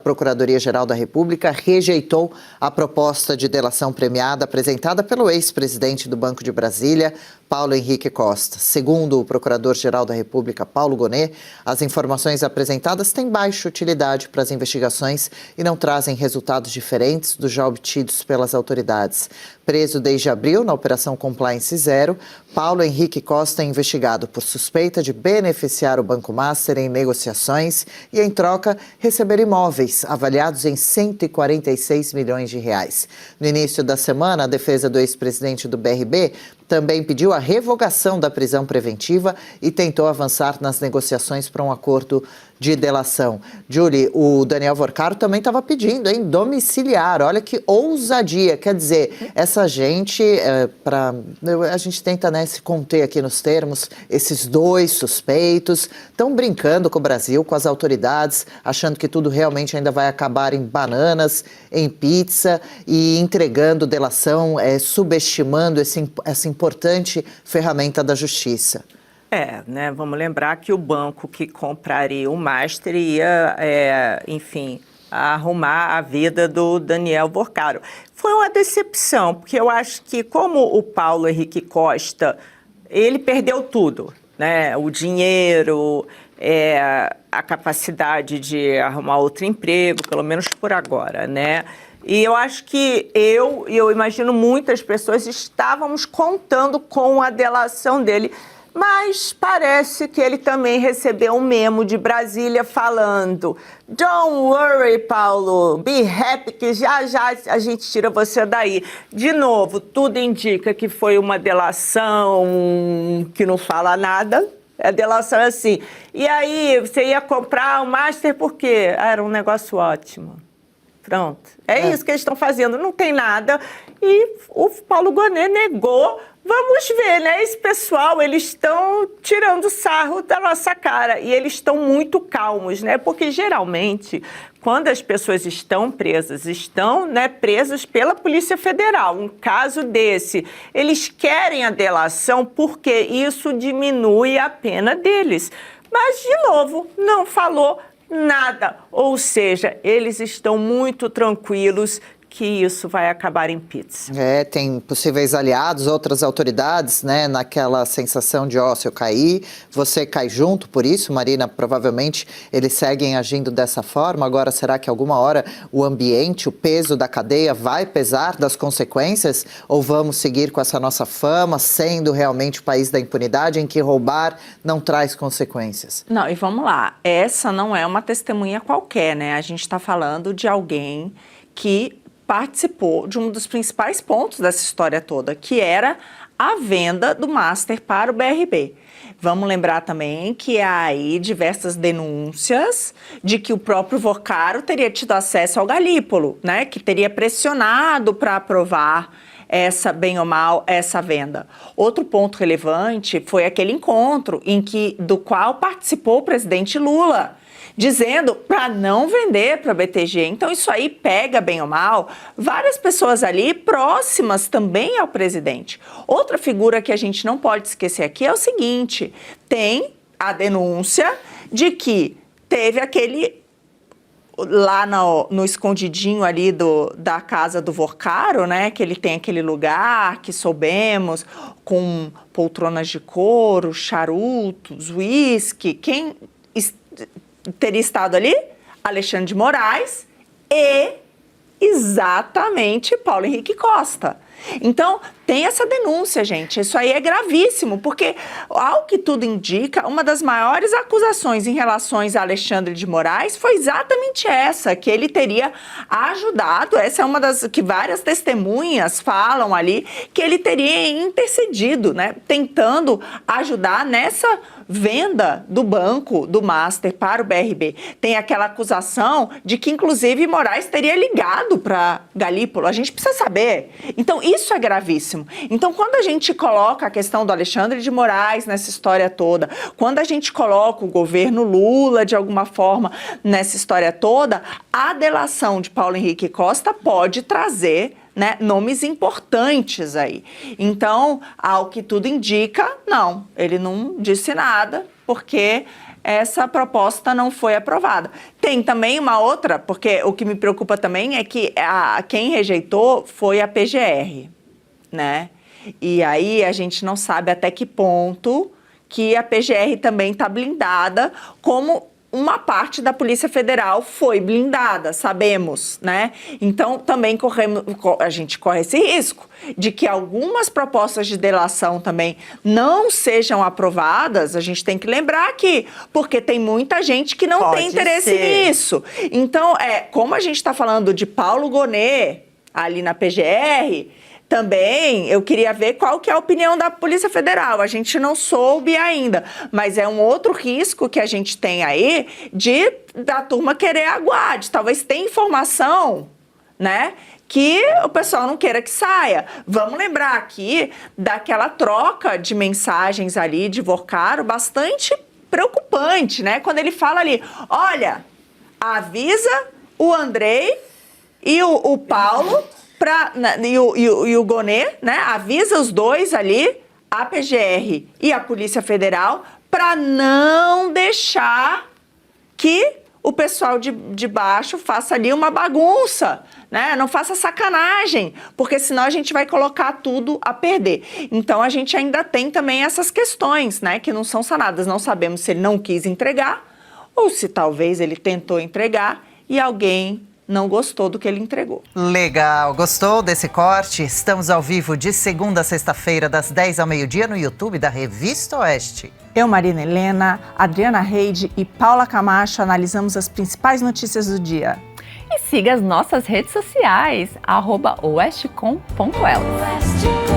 Procuradoria-Geral da República rejeitou a proposta de delação premiada apresentada pelo ex-presidente do Banco de Brasília, Paulo Henrique Costa. Segundo o Procurador-Geral da República, Paulo Gonet, as informações apresentadas têm baixa utilidade para as investigações e não trazem resultados diferentes dos já obtidos pelas autoridades. Preso desde abril na Operação Compliance Zero, Paulo Henrique Costa é investigado por suspeita de beneficiar o Banco Master em negociações e, em troca, receber imóveis avaliados em 146 milhões de reais. No início da semana, a defesa do ex-presidente do BRB também pediu a revogação da prisão preventiva e tentou avançar nas negociações para um acordo de delação. Julie, o Daniel Vorcaro também estava pedindo, domiciliar. Olha que ousadia. Quer dizer, essa gente, a gente tenta, se conter aqui nos termos, esses dois suspeitos estão brincando com o Brasil, com as autoridades, achando que tudo realmente ainda vai acabar em bananas, em pizza e entregando delação, subestimando essa importante ferramenta da justiça. Vamos lembrar que o banco que compraria o Master ia, arrumar a vida do Daniel Vorcaro. Foi uma decepção, porque eu acho que como o Paulo Henrique Costa, ele perdeu tudo, o dinheiro, a capacidade de arrumar outro emprego, pelo menos por agora, E eu acho que eu imagino muitas pessoas estávamos contando com a delação dele, mas parece que ele também recebeu um memo de Brasília falando: "Don't worry, Paulo, be happy, que já a gente tira você daí". De novo, tudo indica que foi uma delação que não fala nada. A delação é assim. E aí, você ia comprar o Master por quê? Era um negócio ótimo. Pronto. É isso que eles estão fazendo. Não tem nada. E o Paulo Gonet negou. Vamos ver, Esse pessoal, eles estão tirando sarro da nossa cara. E eles estão muito calmos, Porque, geralmente, quando as pessoas estão presas, presas pela Polícia Federal. Um caso desse, eles querem a delação porque isso diminui a pena deles. Mas, de novo, não falou nada. Ou seja, eles estão muito tranquilos que isso vai acabar em pizza. Tem possíveis aliados, outras autoridades, naquela sensação de, se eu cair, você cai junto, por isso, Marina, provavelmente eles seguem agindo dessa forma. Agora, será que alguma hora o ambiente, o peso da cadeia vai pesar das consequências? Ou vamos seguir com essa nossa fama, sendo realmente o país da impunidade, em que roubar não traz consequências? Não, e vamos lá, essa não é uma testemunha qualquer, A gente está falando de alguém que participou de um dos principais pontos dessa história toda, que era a venda do Master para o BRB. Vamos lembrar também que há aí diversas denúncias de que o próprio Vorcaro teria tido acesso ao Galípolo, que teria pressionado para aprovar bem ou mal, essa venda. Outro ponto relevante foi aquele encontro do qual participou o presidente Lula, dizendo para não vender para a BTG. Então, isso aí pega, bem ou mal, várias pessoas ali próximas também ao presidente. Outra figura que a gente não pode esquecer aqui é o seguinte: tem a denúncia de que teve aquele lá no escondidinho ali da casa do Vorcaro, que ele tem aquele lugar que soubemos, com poltronas de couro, charutos, uísque. Quem teria estado ali? Alexandre de Moraes e exatamente Paulo Henrique Costa. Então, tem essa denúncia, gente. Isso aí é gravíssimo, porque, ao que tudo indica, uma das maiores acusações em relação a Alexandre de Moraes foi exatamente essa, que ele teria ajudado. Essa é uma das que várias testemunhas falam ali, que ele teria intercedido, tentando ajudar nessa venda do banco, do Master, para o BRB. Tem aquela acusação de que, inclusive, Moraes teria ligado para Galípolo. A gente precisa saber. Então, isso é gravíssimo. Então, quando a gente coloca a questão do Alexandre de Moraes nessa história toda, quando a gente coloca o governo Lula, de alguma forma, nessa história toda, a delação de Paulo Henrique Costa pode trazer nomes importantes aí. Então, ao que tudo indica, não, ele não disse nada, porque essa proposta não foi aprovada. Tem também uma outra, porque o que me preocupa também é que quem rejeitou foi a PGR, né? E aí a gente não sabe até que ponto que a PGR também está blindada, como uma parte da Polícia Federal foi blindada, sabemos, né? Então, também a gente corre esse risco de que algumas propostas de delação também não sejam aprovadas. A gente tem que lembrar aqui, porque tem muita gente que não tem interesse nisso. Então, como a gente está falando de Paulo Gonet, ali na PGR, também eu queria ver qual que é a opinião da Polícia Federal. A gente não soube ainda, mas é um outro risco que a gente tem aí da turma querer aguardar. Talvez tenha informação, né, que o pessoal não queira que saia. Vamos lembrar aqui daquela troca de mensagens ali de Vorcaro, bastante preocupante, né? Quando ele fala ali, olha, avisa o Andrei e o Paulo... E o Gonet, né, avisa os dois ali, a PGR e a Polícia Federal, para não deixar que o pessoal de baixo faça ali uma bagunça, né? Não faça sacanagem, porque senão a gente vai colocar tudo a perder. Então a gente ainda tem também essas questões, né, que não são sanadas. Não sabemos se ele não quis entregar ou se talvez ele tentou entregar e alguém não gostou do que ele entregou. Legal, gostou desse corte? Estamos ao vivo de segunda a sexta-feira, das 10 ao meio-dia, no YouTube da Revista Oeste. Eu, Marina Helena, Adriana Reide e Paula Camacho analisamos as principais notícias do dia. E siga as nossas redes sociais, @oestcom.elas.